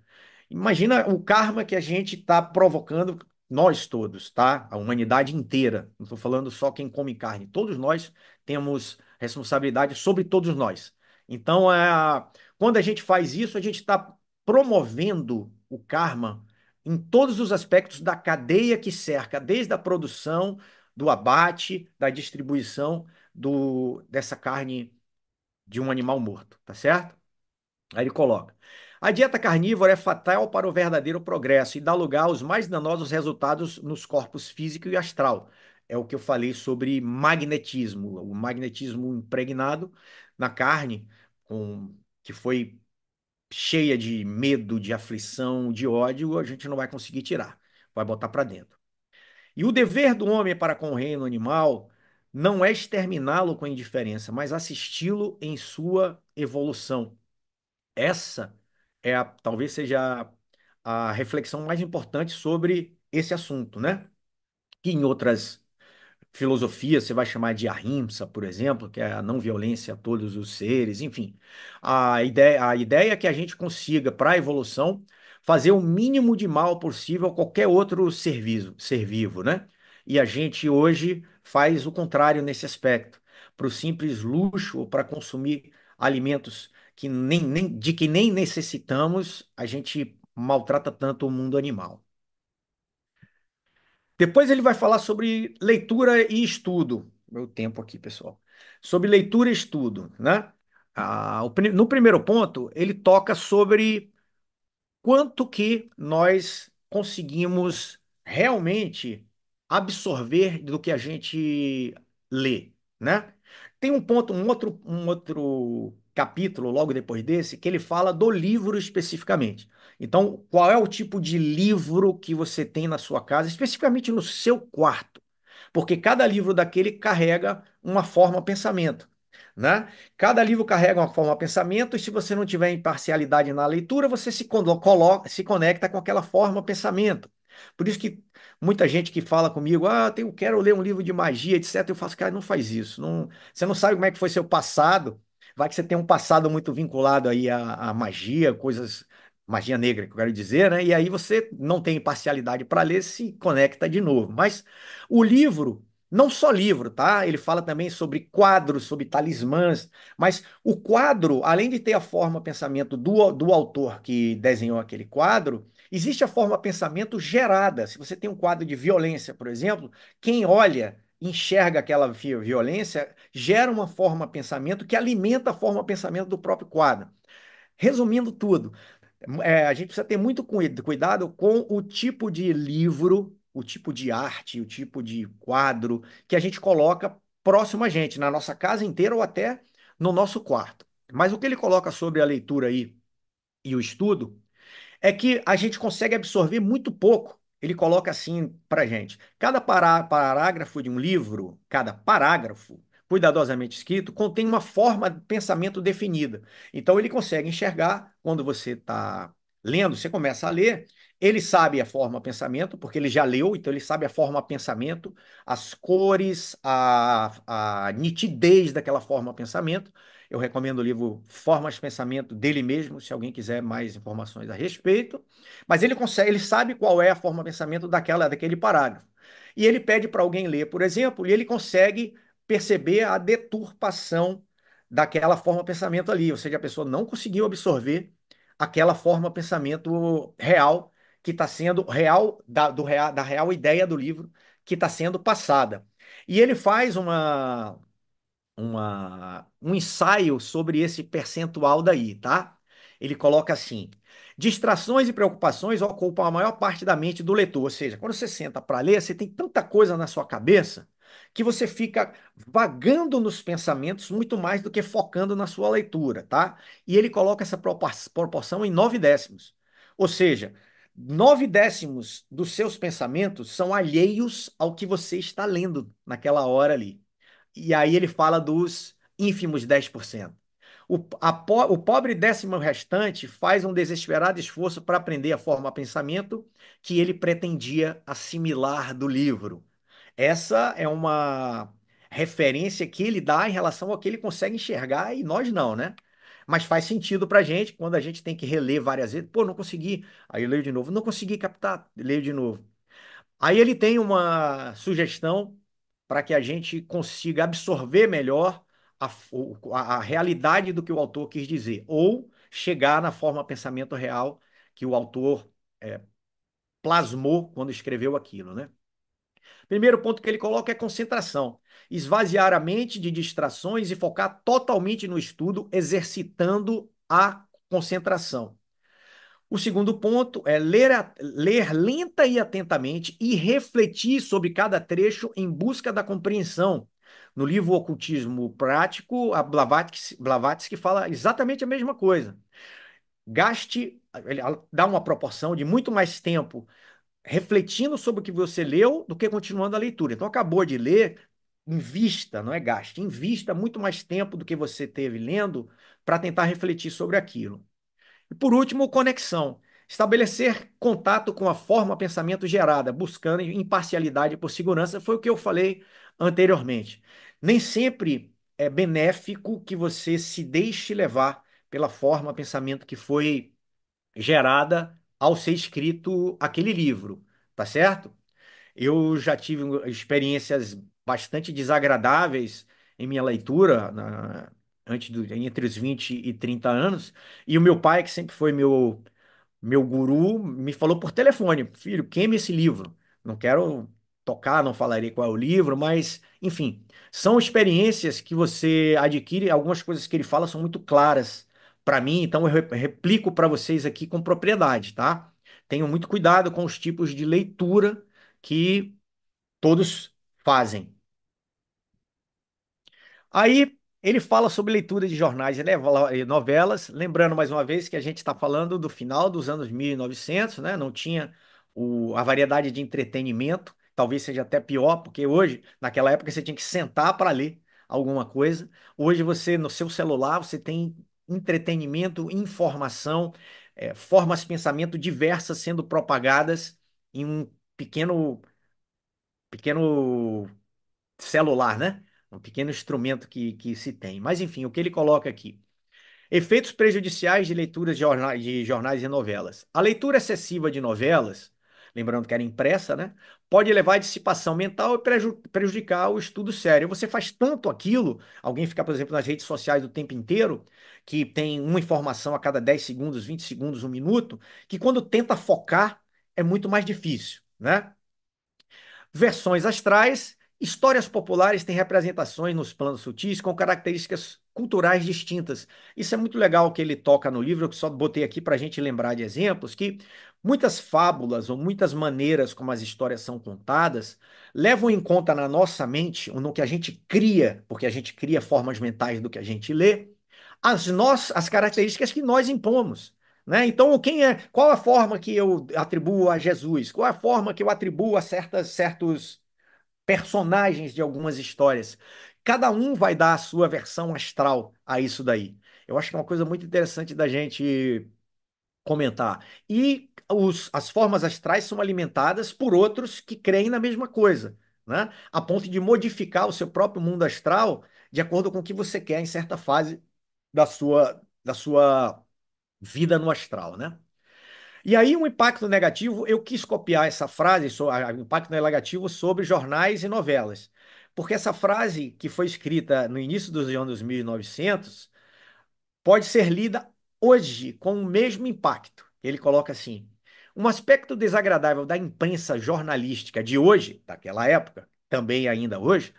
Imagina o karma que a gente está provocando, nós todos, tá? A humanidade inteira. Não estou falando só quem come carne. Todos nós temos responsabilidade sobre todos nós. Então, quando a gente faz isso, a gente está promovendo o karma em todos os aspectos da cadeia que cerca, desde a produção, do abate, da distribuição dessa carne de um animal morto, tá certo? Aí ele coloca: a dieta carnívora é fatal para o verdadeiro progresso e dá lugar aos mais danosos resultados nos corpos físico e astral. É o que eu falei sobre magnetismo, o magnetismo impregnado na carne, que foi cheia de medo, de aflição, de ódio, a gente não vai conseguir tirar, vai botar para dentro. E o dever do homem para com o reino animal não é exterminá-lo com indiferença, mas assisti-lo em sua evolução. Essa talvez seja a reflexão mais importante sobre esse assunto, né? Que em outras filosofia, você vai chamar de ahimsa, por exemplo, que é a não violência a todos os seres, enfim. A ideia é que a gente consiga, para a evolução, fazer o mínimo de mal possível a qualquer outro ser vivo, né? E a gente hoje faz o contrário nesse aspecto. Para o simples luxo ou para consumir alimentos de que nem necessitamos, a gente maltrata tanto o mundo animal. Depois ele vai falar sobre leitura e estudo. Meu tempo aqui, pessoal. Sobre leitura e estudo, né? No primeiro ponto, ele toca sobre quanto que nós conseguimos realmente absorver do que a gente lê, né? Tem um outro capítulo logo depois desse que ele fala do livro especificamente. Então, qual é o tipo de livro que você tem na sua casa, especificamente no seu quarto? Porque cada livro daquele carrega uma forma pensamento, né? Cada livro carrega uma forma de pensamento, e se você não tiver imparcialidade na leitura, você se conecta com aquela forma de pensamento. Por isso que muita gente que fala comigo, quero ler um livro de magia, etc. Eu faço, cara, não faz isso. Você não sabe como é que foi seu passado. Vai que você tem um passado muito vinculado aí à magia, magia negra, que eu quero dizer, né? E aí você não tem imparcialidade para ler, se conecta de novo. Mas o livro não só livro, tá? Ele fala também sobre quadros, sobre talismãs, mas o quadro, além de ter a forma pensamento do autor que desenhou aquele quadro, existe a forma pensamento gerada. Se você tem um quadro de violência, por exemplo, quem olha, enxerga aquela violência, gera uma forma pensamento que alimenta a forma pensamento do próprio quadro. Resumindo tudo, a gente precisa ter muito cuidado com o tipo de livro, o tipo de arte, o tipo de quadro que a gente coloca próximo a gente, na nossa casa inteira ou até no nosso quarto. Mas o que ele coloca sobre a leitura aí e o estudo é que a gente consegue absorver muito pouco. Ele coloca assim para gente: cada parágrafo de um livro, cada parágrafo, cuidadosamente escrito, contém uma forma de pensamento definida. Então ele consegue enxergar quando você está lendo, você começa a ler, ele sabe a forma pensamento, porque ele já leu, então ele sabe a forma pensamento, as cores, a nitidez daquela forma pensamento. Eu recomendo o livro Formas de Pensamento dele mesmo, se alguém quiser mais informações a respeito. Mas ele sabe qual é a forma de pensamento daquele parágrafo. E ele pede para alguém ler, por exemplo, e ele consegue perceber a deturpação daquela forma de pensamento ali. Ou seja, a pessoa não conseguiu absorver aquela forma de pensamento real que está sendo real da real ideia do livro que está sendo passada. E ele faz um ensaio sobre esse percentual daí, tá? Ele coloca assim: distrações e preocupações ocupam a maior parte da mente do leitor. Ou seja, quando você senta para ler, você tem tanta coisa na sua cabeça que você fica vagando nos pensamentos muito mais do que focando na sua leitura, tá? E ele coloca essa proporção em 9 décimos. Ou seja, 9 décimos dos seus pensamentos são alheios ao que você está lendo naquela hora ali. E aí ele fala dos ínfimos 10%. O pobre décimo restante faz um desesperado esforço para aprender a forma pensamento que ele pretendia assimilar do livro. Essa é uma referência que ele dá em relação ao que ele consegue enxergar e nós não, né? Mas faz sentido para a gente quando a gente tem que reler várias vezes. Pô, não consegui. Aí eu leio de novo. Não consegui captar. Leio de novo. Aí ele tem uma sugestão para que a gente consiga absorver melhor a realidade do que o autor quis dizer, ou chegar na forma pensamento real que o autor plasmou quando escreveu aquilo, né? Primeiro ponto que ele coloca é concentração. Esvaziar a mente de distrações e focar totalmente no estudo, exercitando a concentração. O segundo ponto é ler lenta e atentamente e refletir sobre cada trecho em busca da compreensão. No livro Ocultismo Prático, a Blavatsky fala exatamente a mesma coisa. Gaste, ele dá uma proporção de muito mais tempo refletindo sobre o que você leu do que continuando a leitura. Então, acabou de ler, invista, não é gaste, invista muito mais tempo do que você teve lendo para tentar refletir sobre aquilo. E por último, conexão. Estabelecer contato com a forma pensamento gerada, buscando imparcialidade por segurança, foi o que eu falei anteriormente. Nem sempre é benéfico que você se deixe levar pela forma pensamento que foi gerada ao ser escrito aquele livro, tá certo? Eu já tive experiências bastante desagradáveis em minha leitura, entre os 20 e 30 anos, e o meu pai, que sempre foi meu guru, me falou por telefone: filho, queime esse livro. Não quero tocar, não falarei qual é o livro, mas, enfim, são experiências que você adquire. Algumas coisas que ele fala são muito claras para mim, então eu replico para vocês aqui com propriedade, tá? Tenham muito cuidado com os tipos de leitura que todos fazem. Aí ele fala sobre leitura de jornais e novelas, lembrando mais uma vez que a gente está falando do final dos anos 1900, né? Não tinha a variedade de entretenimento, talvez seja até pior, porque hoje, naquela época, você tinha que sentar para ler alguma coisa. Hoje você, no seu celular, você tem entretenimento, informação, formas de pensamento diversas sendo propagadas em um pequeno celular, né? Um pequeno instrumento que se tem. Mas, enfim, o que ele coloca aqui. Efeitos prejudiciais de leituras de jornais e novelas. A leitura excessiva de novelas, lembrando que era impressa, né? Pode levar à dissipação mental e prejudicar o estudo sério. Você faz tanto aquilo, alguém fica, por exemplo, nas redes sociais o tempo inteiro, que tem uma informação a cada 10 segundos, 20 segundos, um minuto, que quando tenta focar é muito mais difícil, né? Versões astrais, histórias populares têm representações nos planos sutis com características culturais distintas. Isso é muito legal que ele toca no livro, eu só botei aqui para a gente lembrar de exemplos, que muitas fábulas ou muitas maneiras como as histórias são contadas levam em conta na nossa mente, no que a gente cria, porque a gente cria formas mentais do que a gente lê, as características que nós impomos. Né? Então, qual a forma que eu atribuo a Jesus? Qual a forma que eu atribuo a certos personagens de algumas histórias? Cada um vai dar a sua versão astral a isso daí. Eu acho que é uma coisa muito interessante da gente comentar. E as formas astrais são alimentadas por outros que creem na mesma coisa, né? A ponto de modificar o seu próprio mundo astral de acordo com o que você quer em certa fase da sua vida no astral, né? E aí, um impacto negativo, eu quis copiar essa frase, impacto negativo sobre jornais e novelas. Porque essa frase, que foi escrita no início dos anos 1900, pode ser lida hoje com o mesmo impacto. Ele coloca assim: um aspecto desagradável da imprensa jornalística de hoje, daquela época, também ainda hoje,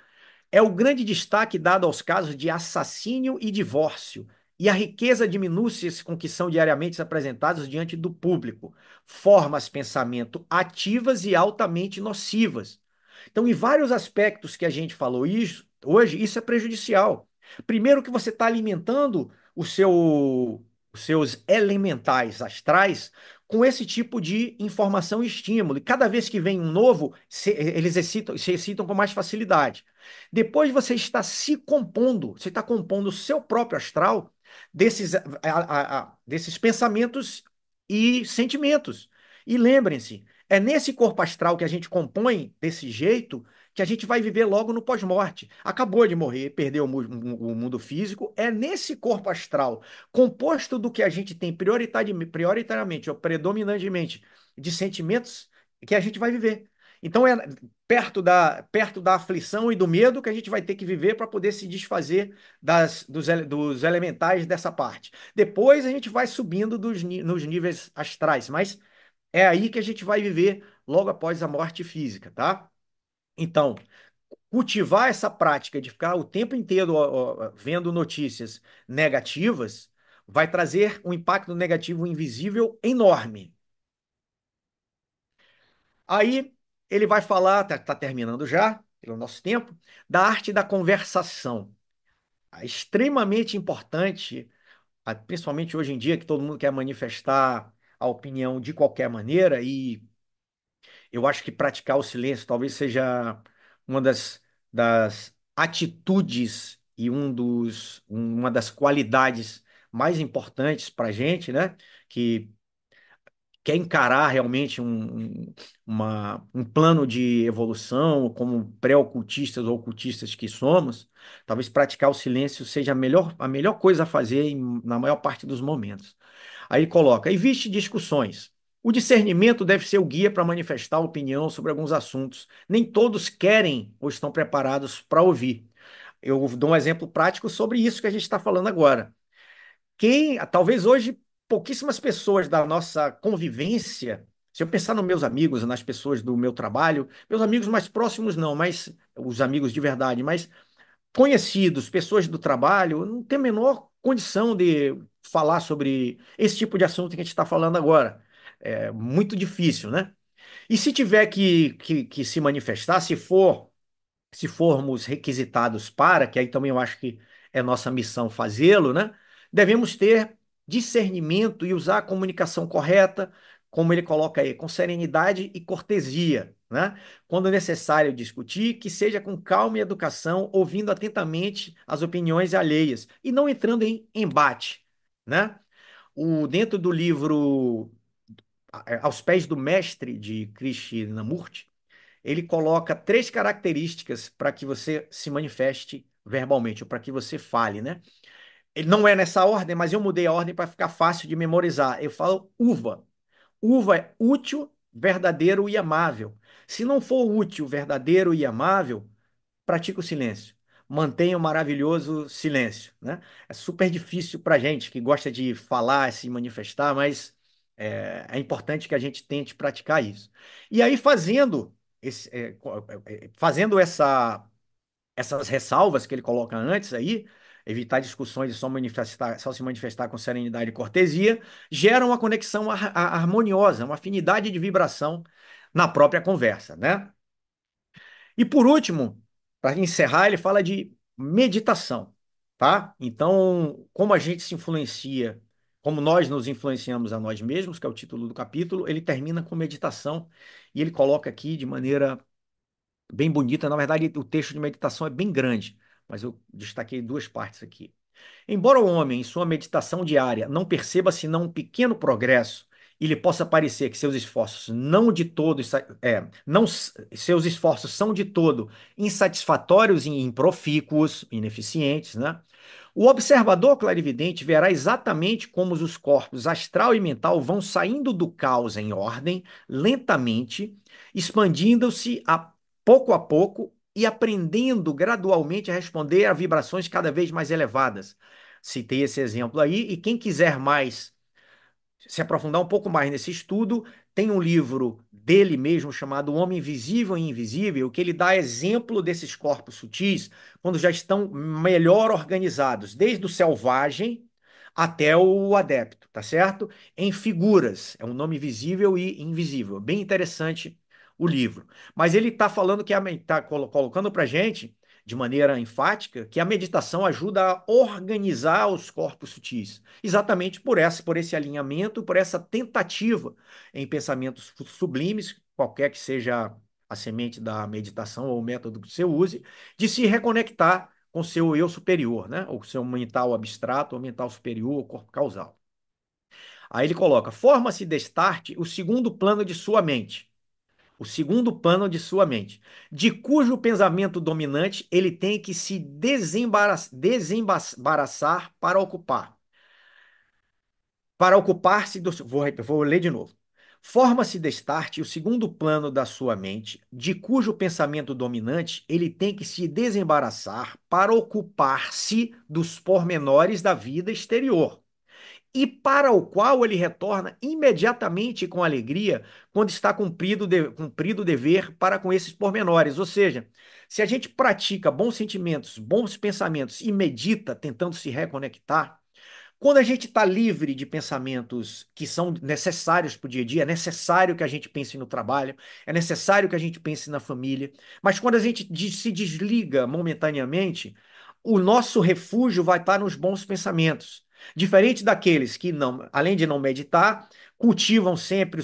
é o grande destaque dado aos casos de assassínio e divórcio e a riqueza de minúcias com que são diariamente apresentados diante do público, formas pensamento ativas e altamente nocivas. Então, em vários aspectos que a gente falou hoje, isso é prejudicial. Primeiro que você está alimentando os seus elementais astrais com esse tipo de informação e estímulo. E cada vez que vem um novo, eles se excitam com mais facilidade. Depois você está se compondo, você está compondo o seu próprio astral desses pensamentos e sentimentos. E lembrem-se, é nesse corpo astral que a gente compõe desse jeito que a gente vai viver logo no pós-morte. Acabou de morrer, perdeu o mundo físico, é nesse corpo astral, composto do que a gente tem prioritariamente ou predominantemente de sentimentos, que a gente vai viver. Então é perto da aflição e do medo que a gente vai ter que viver para poder se desfazer dos elementais dessa parte. Depois a gente vai subindo nos níveis astrais, mas é aí que a gente vai viver logo após a morte física, tá? Então, cultivar essa prática de ficar o tempo inteiro ó, vendo notícias negativas vai trazer um impacto negativo invisível enorme. Aí ele vai falar, tá terminando já, pelo nosso tempo, da arte da conversação. É extremamente importante, principalmente hoje em dia, que todo mundo quer manifestar a opinião de qualquer maneira, e eu acho que praticar o silêncio talvez seja uma das atitudes e uma das qualidades mais importantes para a gente, né? Que quer encarar realmente um plano de evolução, como pré-ocultistas ou ocultistas que somos, talvez praticar o silêncio seja a melhor coisa a fazer na maior parte dos momentos. Aí ele coloca: evite discussões. O discernimento deve ser o guia para manifestar opinião sobre alguns assuntos. Nem todos querem ou estão preparados para ouvir. Eu dou um exemplo prático sobre isso que a gente está falando agora. Talvez hoje, pouquíssimas pessoas da nossa convivência, se eu pensar nos meus amigos, nas pessoas do meu trabalho, meus amigos mais próximos não, mas os amigos de verdade, mas conhecidos, pessoas do trabalho, não tem a menor condição de falar sobre esse tipo de assunto que a gente está falando agora. É muito difícil, né? E se tiver que se manifestar, se formos requisitados para, que aí também eu acho que é nossa missão fazê-lo, né? Devemos ter discernimento e usar a comunicação correta, como ele coloca aí, com serenidade e cortesia, né? Quando necessário discutir, que seja com calma e educação, ouvindo atentamente as opiniões alheias e não entrando em embate, né? Dentro do livro Aos Pés do Mestre, de Krishnamurti, ele coloca três características para que você se manifeste verbalmente, ou para que você fale, né? Ele não é nessa ordem, mas eu mudei a ordem para ficar fácil de memorizar. Eu falo uva. Uva é útil, verdadeiro e amável. Se não for útil, verdadeiro e amável, pratica o silêncio. Mantenha o maravilhoso silêncio, né? É super difícil para gente que gosta de falar, se manifestar, mas é importante que a gente tente praticar isso. E aí, fazendo essas ressalvas que ele coloca antes aí, evitar discussões e só se manifestar com serenidade e cortesia, gera uma conexão harmoniosa, uma afinidade de vibração na própria conversa, né? E por último, para encerrar, ele fala de meditação, tá? Então, como a gente se influencia, como nós nos influenciamos a nós mesmos, que é o título do capítulo, ele termina com meditação e ele coloca aqui de maneira bem bonita. Na verdade, o texto de meditação é bem grande, mas eu destaquei duas partes aqui. Embora o homem, em sua meditação diária, não perceba senão um pequeno progresso e lhe possa parecer que seus esforços não de todo, não, seus esforços são de todo insatisfatórios e improfícuos, ineficientes, né? O observador clarividente verá exatamente como os corpos astral e mental vão saindo do caos em ordem, lentamente, expandindo-se a pouco e aprendendo gradualmente a responder a vibrações cada vez mais elevadas. Citei esse exemplo aí, e quem quiser mais se aprofundar um pouco mais nesse estudo, tem um livro dele mesmo chamado O Homem Visível e Invisível, que ele dá exemplo desses corpos sutis quando já estão melhor organizados, desde o selvagem até o adepto, tá certo? Em figuras, é um nome visível e invisível. Bem interessante o livro. Mas ele está falando que está colocando para gente de maneira enfática que a meditação ajuda a organizar os corpos sutis, exatamente por esse alinhamento, por essa tentativa em pensamentos sublimes, qualquer que seja a semente da meditação ou o método que você use, de se reconectar com seu eu superior, né? Ou seu mental abstrato, ou mental superior, ou corpo causal. Aí ele coloca: forma-se destarte o segundo plano de sua mente. O segundo plano de sua mente, de cujo pensamento dominante ele tem que se desembaraçar para ocupar-se do. Vou ler de novo. Forma-se destarte o segundo plano da sua mente, de cujo pensamento dominante ele tem que se desembaraçar para ocupar-se dos pormenores da vida exterior e para o qual ele retorna imediatamente com alegria quando está cumprido o dever para com esses pormenores. Ou seja, se a gente pratica bons sentimentos, bons pensamentos e medita tentando se reconectar, quando a gente está livre de pensamentos que são necessários para o dia a dia, é necessário que a gente pense no trabalho, é necessário que a gente pense na família, mas quando a gente se desliga momentaneamente, o nosso refúgio vai estar nos bons pensamentos. Diferente daqueles que, não, além de não meditar, cultivam sempre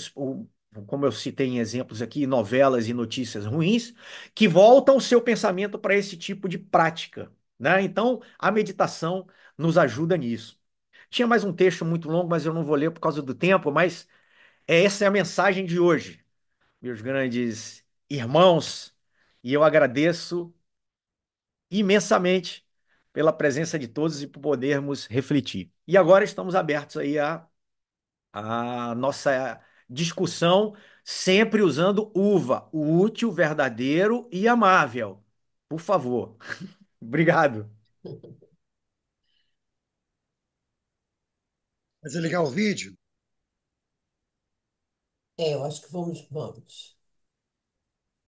como eu citei em exemplos aqui, novelas e notícias ruins, que voltam o seu pensamento para esse tipo de prática, né? Então, a meditação nos ajuda nisso. Tinha mais um texto muito longo, mas eu não vou ler por causa do tempo, mas essa é a mensagem de hoje, meus grandes irmãos, e eu agradeço imensamente pela presença de todos e por podermos refletir. E agora estamos abertos aí a nossa discussão, sempre usando uva, o útil, verdadeiro e amável. Por favor. Obrigado. Mas é legal o vídeo? É, eu acho que vamos.